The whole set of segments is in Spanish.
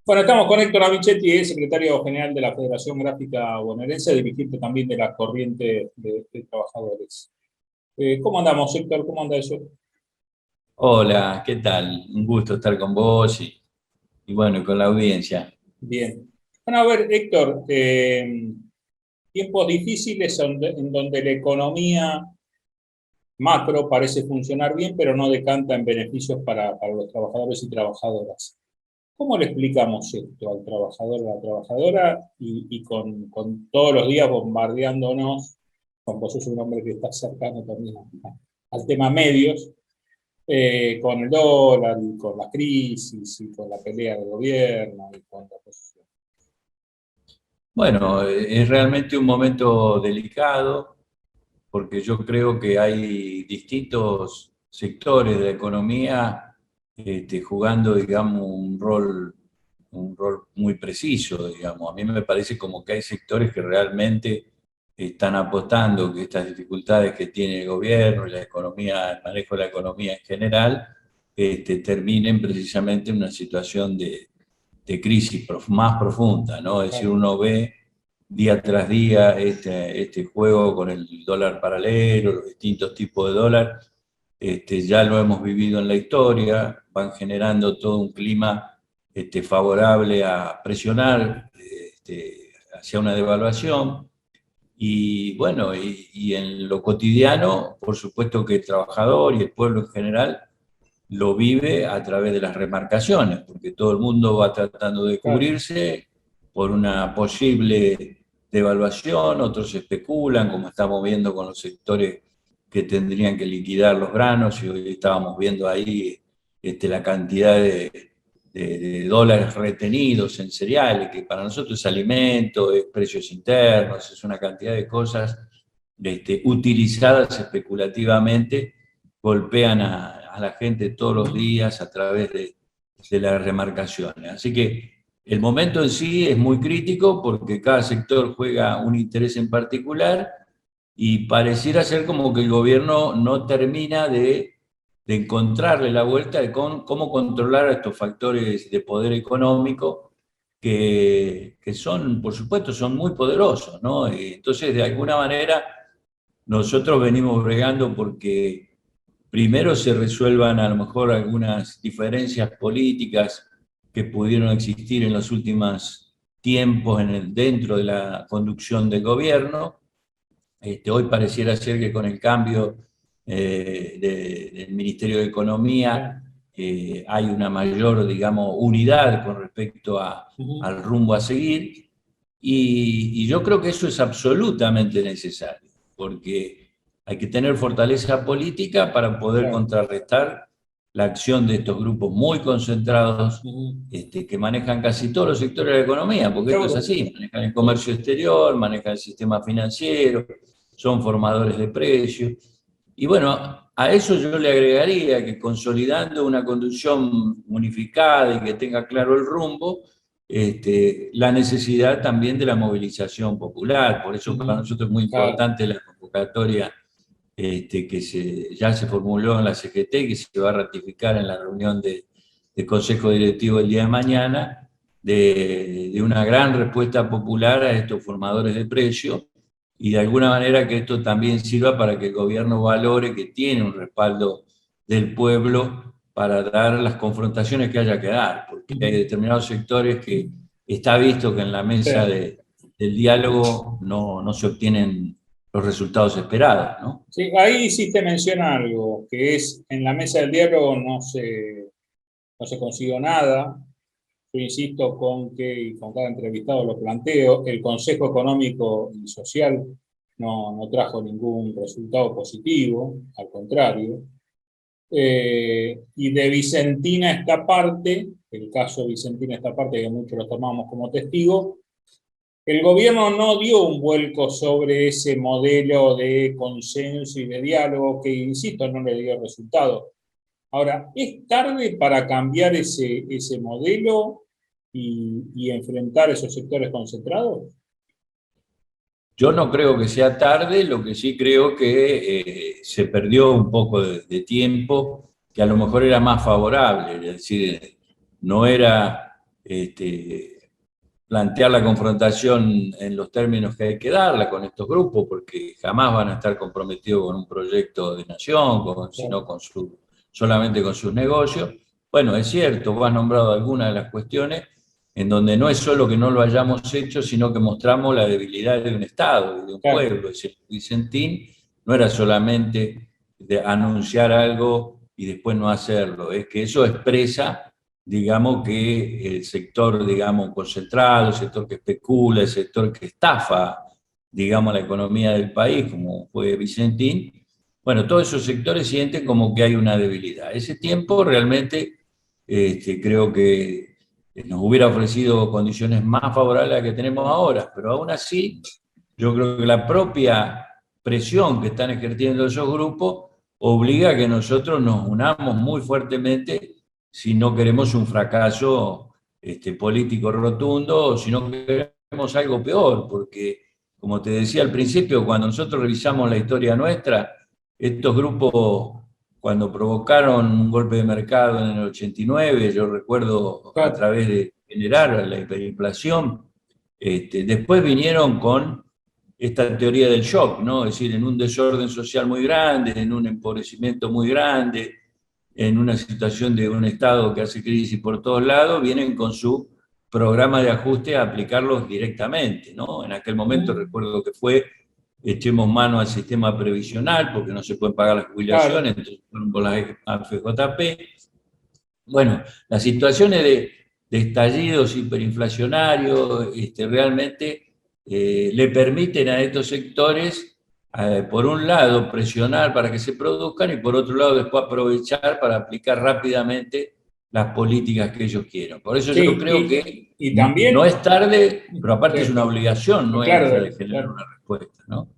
Bueno, estamos con Héctor Amichetti, secretario general de la Federación Gráfica Bonaerense, dirigente también de la corriente de trabajadores. ¿Cómo andamos, Héctor? ¿Cómo anda eso? Hola, ¿qué tal? Un gusto estar con vos y bueno, con la audiencia. Bien. Bueno, a ver, Héctor, tiempos difíciles en donde la economía macro parece funcionar bien, pero no decanta en beneficios para los trabajadores y trabajadoras. ¿Cómo le explicamos esto al trabajador o a la trabajadora y con todos los días bombardeándonos, como vos sos un hombre que está cercano también al tema medios, con el dólar y con la crisis y con la pelea del gobierno y con la oposición? Bueno, es realmente un momento delicado porque yo creo que hay distintos sectores de la economía jugando, digamos, un rol muy preciso, digamos. A mí me parece como que hay sectores que realmente están apostando que estas dificultades que tiene el gobierno y la economía, el manejo de la economía en general, terminen precisamente en una situación de crisis más profunda, ¿no? Es decir, Claro, uno ve día tras día este juego con el dólar paralelo, los distintos tipos de dólar, ya lo hemos vivido en la historia, van generando todo un clima favorable a presionar hacia una devaluación. Y bueno, y en lo cotidiano, por supuesto que el trabajador y el pueblo en general lo vive a través de las remarcaciones, porque todo el mundo va tratando de claro. cubrirse por una posible devaluación, otros especulan, como estamos viendo con los sectores que tendrían que liquidar los granos, y hoy estábamos viendo ahí la cantidad de dólares retenidos en cereales, que para nosotros es alimento, es precios internos, es una cantidad de cosas utilizadas especulativamente, golpean a la gente todos los días a través de las remarcaciones. Así que el momento en sí es muy crítico porque cada sector juega un interés en particular y pareciera ser como que el gobierno no termina de encontrarle la vuelta de cómo controlar a estos factores de poder económico que son, por supuesto, son muy poderosos, ¿no? Entonces, de alguna manera, nosotros venimos bregando porque primero se resuelvan a lo mejor algunas diferencias políticas que pudieron existir en los últimos tiempos dentro de la conducción del gobierno. Hoy pareciera ser que con el cambio del Ministerio de Economía Bien. hay una mayor, digamos, unidad con respecto Ujú. al rumbo a seguir, y yo creo que eso es absolutamente necesario, porque hay que tener fortaleza política para poder Claro. contrarrestar la acción de estos grupos muy concentrados Ujú. que manejan casi todos los sectores de la economía, porque esto es Seguro. así, manejan el comercio exterior, manejan el sistema financiero, son formadores de precios. Y bueno, a eso yo le agregaría que consolidando una conducción unificada y que tenga claro el rumbo, la necesidad también de la movilización popular. Por eso para Ujú. nosotros es muy Claro. importante la convocatoria que ya se formuló en la CGT y que se va a ratificar en la reunión de Consejo Directivo el día de mañana, de una gran respuesta popular a estos formadores de precios, y de alguna manera que esto también sirva para que el gobierno valore que tiene un respaldo del pueblo para dar las confrontaciones que haya que dar, porque hay Ujú. determinados sectores que está visto que en la mesa Sí. del diálogo no se obtienen los resultados esperados, ¿no? Sí, ahí hiciste mención a algo, que es en la mesa del diálogo no se consiguió nada. Yo insisto con que, y con cada entrevistado lo planteo, el Consejo Económico y Social no trajo ningún resultado positivo, al contrario. Y de Vicentina esta parte, el caso Vicentina esta parte, que muchos lo tomamos como testigo, el gobierno no dio un vuelco sobre ese modelo de consenso y de diálogo que, insisto, no le dio resultado. Ahora, ¿es tarde para cambiar ese modelo y enfrentar esos sectores concentrados? Yo no creo que sea tarde, lo que sí creo que se perdió un poco de tiempo que a lo mejor era más favorable, es decir, no era plantear la confrontación en los términos que hay que darla con estos grupos, porque jamás van a estar comprometidos con un proyecto de nación, sino solamente con sus negocios. Bueno, es cierto, vos has nombrado algunas de las cuestiones en donde no es solo que no lo hayamos hecho, sino que mostramos la debilidad de un Estado y de un pueblo. Es decir, Vicentín no era solamente de anunciar algo y después no hacerlo, es que eso expresa, digamos, que el sector, digamos, concentrado, el sector que especula, el sector que estafa, digamos, la economía del país, como fue Vicentín, bueno, todos esos sectores sienten como que hay una debilidad. Ese tiempo realmente creo que nos hubiera ofrecido condiciones más favorables a las que tenemos ahora, pero aún así, yo creo que la propia presión que están ejerciendo esos grupos obliga a que nosotros nos unamos muy fuertemente si no queremos un fracaso político rotundo, o si no queremos algo peor, porque, como te decía al principio, cuando nosotros revisamos la historia nuestra, estos grupos, cuando provocaron un golpe de mercado en el 89, yo recuerdo a través de generar la hiperinflación, después vinieron con esta teoría del shock, ¿no? Es decir, en un desorden social muy grande, en un empobrecimiento muy grande, en una situación de un Estado que hace crisis por todos lados, vienen con su programa de ajuste a aplicarlos directamente, ¿no? En aquel momento recuerdo que fue, echemos mano al sistema previsional porque no se pueden pagar las jubilaciones, entonces fueron por las AFJP. Bueno, las situaciones de estallidos hiperinflacionarios realmente le permiten a estos sectores, por un lado, presionar para que se produzcan y por otro lado, después aprovechar para aplicar rápidamente las políticas que ellos quieran. Por eso yo creo que también, no es tarde, pero aparte es una obligación nuestra de generar una respuesta, ¿no?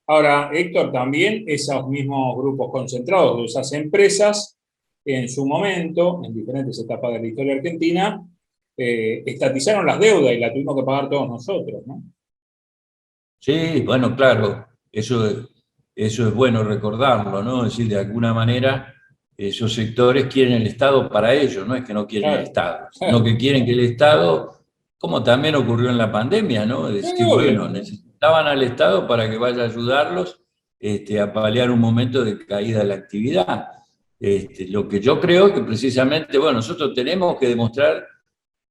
Ahora, Héctor, también esos mismos grupos concentrados de esas empresas, en su momento, en diferentes etapas de la historia argentina, estatizaron las deudas y las tuvimos que pagar todos nosotros, ¿no? Sí, bueno, claro, eso es bueno recordarlo, ¿no? Es decir, de alguna manera esos sectores quieren el Estado para ellos, no es que no quieren el Estado, sino que quieren que el Estado, como también ocurrió en la pandemia, ¿no? Es decir, bueno, necesitaban al Estado para que vaya a ayudarlos a paliar un momento de caída de la actividad. Lo que yo creo que precisamente, bueno, nosotros tenemos que demostrar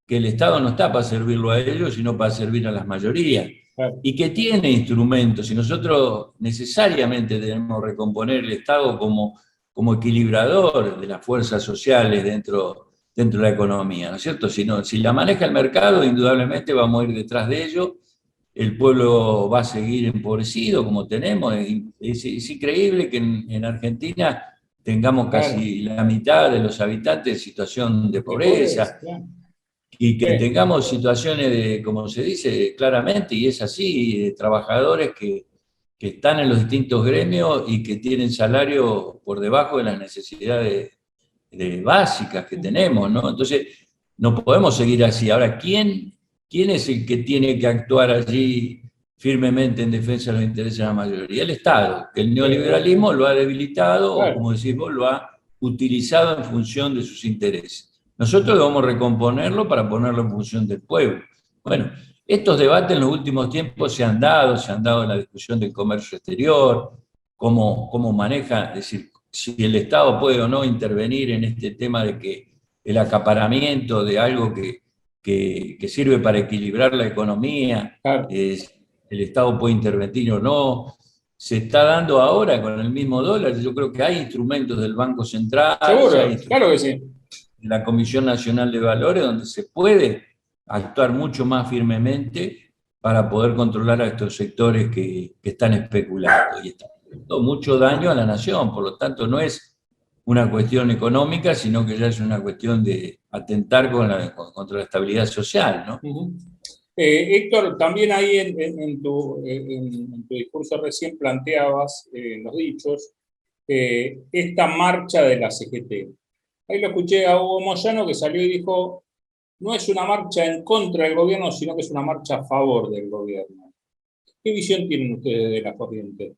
que el Estado no está para servirlo a ellos, sino para servir a las mayorías. Y que tiene instrumentos, y nosotros necesariamente debemos recomponer el Estado como equilibrador de las fuerzas sociales dentro de la economía, ¿no es cierto? Si la maneja el mercado, indudablemente vamos a ir detrás de ello, el pueblo va a seguir empobrecido como tenemos. Es increíble que en Argentina tengamos casi la mitad de los habitantes en situación de pobreza. Y que tengamos situaciones de, como se dice claramente, y es así, de trabajadores que están en los distintos gremios y que tienen salario por debajo de las necesidades básicas que tenemos, ¿no? Entonces, no podemos seguir así. Ahora, ¿quién es el que tiene que actuar allí firmemente en defensa de los intereses de la mayoría? El Estado, que el neoliberalismo lo ha debilitado o, como decís vos, lo ha utilizado en función de sus intereses. Nosotros debemos recomponerlo para ponerlo en función del pueblo. Bueno, estos debates en los últimos tiempos se han dado en la discusión del comercio exterior, cómo maneja, es decir, si el Estado puede o no intervenir en este tema de que el acaparamiento de algo que sirve para equilibrar la economía, el Estado puede intervenir o no. Se está dando ahora con el mismo dólar. Yo creo que hay instrumentos del Banco Central, claro que sí, de la Comisión Nacional de Valores, donde se puede actuar mucho más firmemente para poder controlar a estos sectores que están especulando y están haciendo mucho daño a la nación. Por lo tanto, no es una cuestión económica, sino que ya es una cuestión de atentar contra la estabilidad social, ¿no? Héctor, también ahí en tu discurso recién planteabas, los dichos, esta marcha de la CGT. Ahí lo escuché a Hugo Moyano que salió y dijo, no es una marcha en contra del gobierno, sino que es una marcha a favor del gobierno. ¿Qué visión tienen ustedes de la corriente?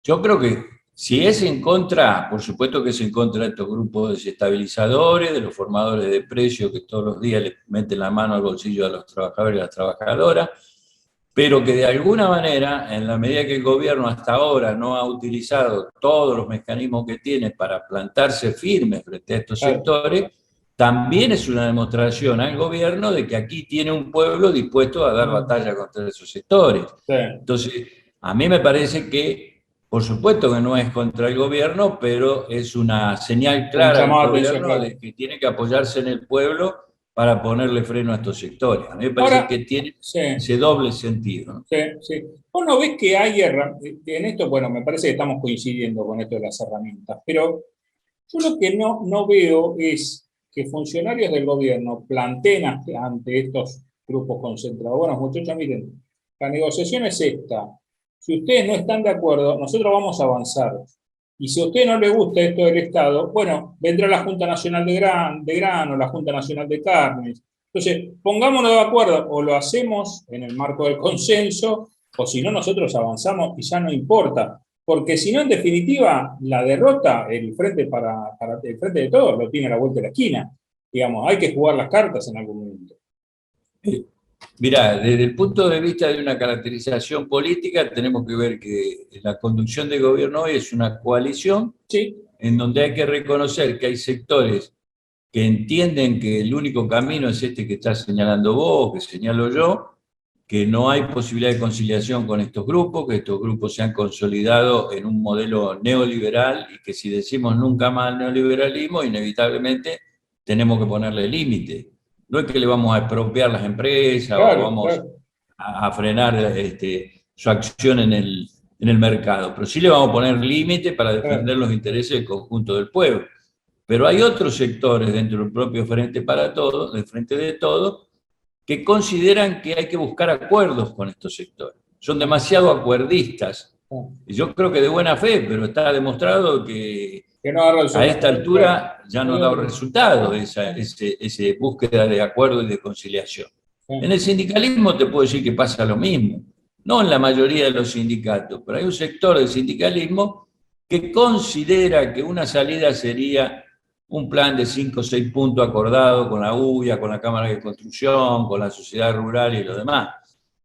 Yo creo que Si es en contra, por supuesto que es en contra de estos grupos desestabilizadores, de los formadores de precios que todos los días le meten la mano al bolsillo a los trabajadores y a las trabajadoras, pero que de alguna manera, en la medida que el gobierno hasta ahora no ha utilizado todos los mecanismos que tiene para plantarse firme frente a estos sectores, también es una demostración al gobierno de que aquí tiene un pueblo dispuesto a dar batalla contra esos sectores. Entonces, a mí me parece que, por supuesto que no es contra el gobierno, pero es una señal clara al gobierno de que tiene que apoyarse en el pueblo para ponerle freno a estos sectores. A mí me parece que tiene ese doble sentido, ¿no? Sí, sí. ¿Vos no ves que hay en esto? Bueno, me parece que estamos coincidiendo con esto de las herramientas, pero yo lo que no veo es que funcionarios del gobierno planteen ante estos grupos concentrados: bueno, muchachos, miren, la negociación es esta. Si ustedes no están de acuerdo, nosotros vamos a avanzar. Y si a usted no le gusta esto del Estado, bueno, vendrá la Junta Nacional de Grano, la Junta Nacional de Carnes. Entonces, pongámonos de acuerdo, o lo hacemos en el marco del consenso, o si no, nosotros avanzamos y ya no importa. Porque si no, en definitiva, la derrota, el frente, el frente de todos, lo tiene a la vuelta de la esquina. Digamos, hay que jugar las cartas en algún momento. Mirá, desde el punto de vista de una caracterización política, tenemos que ver que la conducción del gobierno hoy es una coalición, sí, en donde hay que reconocer que hay sectores que entienden que el único camino es este que estás señalando vos, que señalo yo, que no hay posibilidad de conciliación con estos grupos, que estos grupos se han consolidado en un modelo neoliberal y que si decimos nunca más neoliberalismo, inevitablemente tenemos que ponerle límite. No es que le vamos a expropiar las empresas o vamos a frenar su acción en el mercado, pero sí le vamos a poner límite para defender los intereses del conjunto del pueblo. Pero hay otros sectores dentro del propio Frente para Todos, del Frente de Todos, que consideran que hay que buscar acuerdos con estos sectores. Son demasiado acuerdistas. Y yo creo que de buena fe, pero está demostrado que a esta altura ya no ha dado resultado esa búsqueda de acuerdo y de conciliación. En el sindicalismo te puedo decir que pasa lo mismo. No en la mayoría de los sindicatos, pero hay un sector del sindicalismo que considera que una salida sería un plan de 5 o 6 puntos acordado con la UIA, con la Cámara de Construcción, con la sociedad rural y lo demás.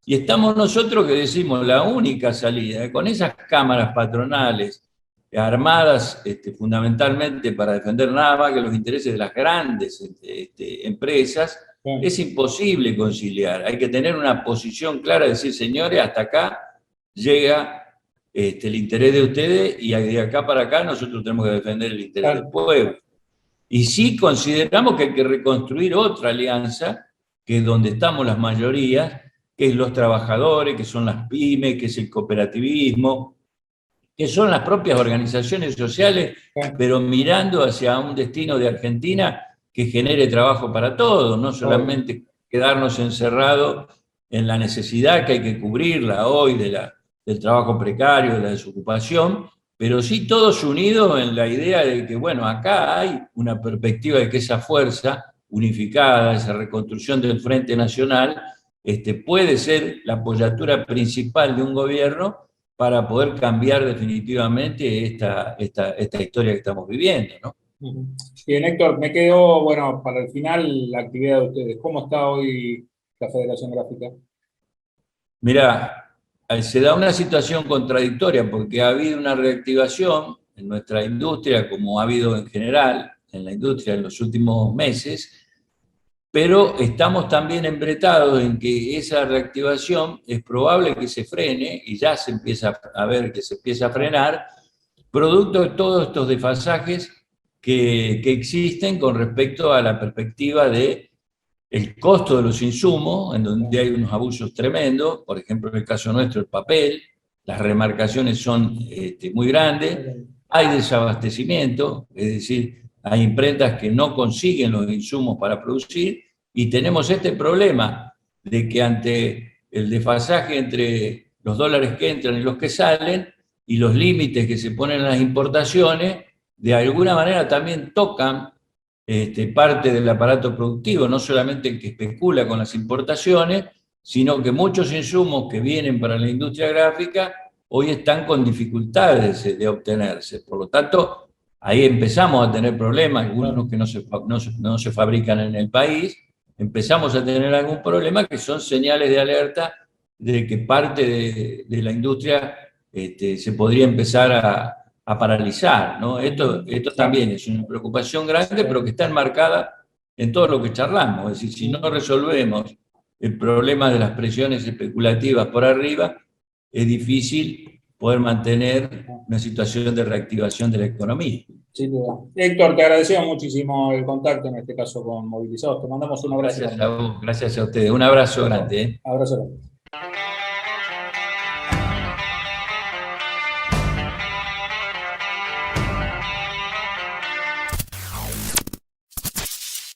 Y estamos nosotros que decimos la única salida, con esas cámaras patronales armadas fundamentalmente para defender nada más que los intereses de las grandes empresas, es imposible conciliar. Hay que tener una posición clara, decir, señores, hasta acá llega el interés de ustedes y de acá para acá nosotros tenemos que defender el interés del pueblo. Y sí consideramos que hay que reconstruir otra alianza, que es donde estamos las mayorías, que es los trabajadores, que son las pymes, que es el cooperativismo, que son las propias organizaciones sociales, pero mirando hacia un destino de Argentina que genere trabajo para todos, no solamente quedarnos encerrados en la necesidad que hay que cubrirla hoy del trabajo precario, de la desocupación, pero sí todos unidos en la idea de que, bueno, acá hay una perspectiva de que esa fuerza unificada, esa reconstrucción del Frente Nacional, puede ser la apoyatura principal de un gobierno para poder cambiar definitivamente esta historia que estamos viviendo, ¿no? Bien, Héctor, me quedo, bueno, para el final la actividad de ustedes. ¿Cómo está hoy la Federación Gráfica? Mirá, se da una situación contradictoria porque ha habido una reactivación en nuestra industria, como ha habido en general en la industria en los últimos meses, pero estamos también embretados en que esa reactivación es probable que se frene, y ya se empieza a ver que se empieza a frenar, producto de todos estos desfasajes que existen con respecto a la perspectiva de el costo de los insumos, en donde hay unos abusos tremendos, por ejemplo, en el caso nuestro, el papel, las remarcaciones son muy grandes, hay desabastecimiento, es decir, hay imprentas que no consiguen los insumos para producir, y tenemos este problema de que ante el desfasaje entre los dólares que entran y los que salen, y los límites que se ponen en las importaciones, de alguna manera también tocan parte del aparato productivo, no solamente el que especula con las importaciones, sino que muchos insumos que vienen para la industria gráfica hoy están con dificultades de obtenerse. Por lo tanto, ahí empezamos a tener problemas, algunos que no se fabrican en el país, empezamos a tener algún problema que son señales de alerta de que parte de la industria se podría empezar a paralizar, ¿no? Esto también es una preocupación grande, pero que está enmarcada en todo lo que charlamos. Es decir, si no resolvemos el problema de las presiones especulativas por arriba, es difícil poder mantener una situación de reactivación de la economía. Sin duda. Héctor, te agradecemos muchísimo el contacto, en este caso con Movilizados. Te mandamos un abrazo. Gracias a vos, gracias a ustedes. Un abrazo grande. Abrazo grande.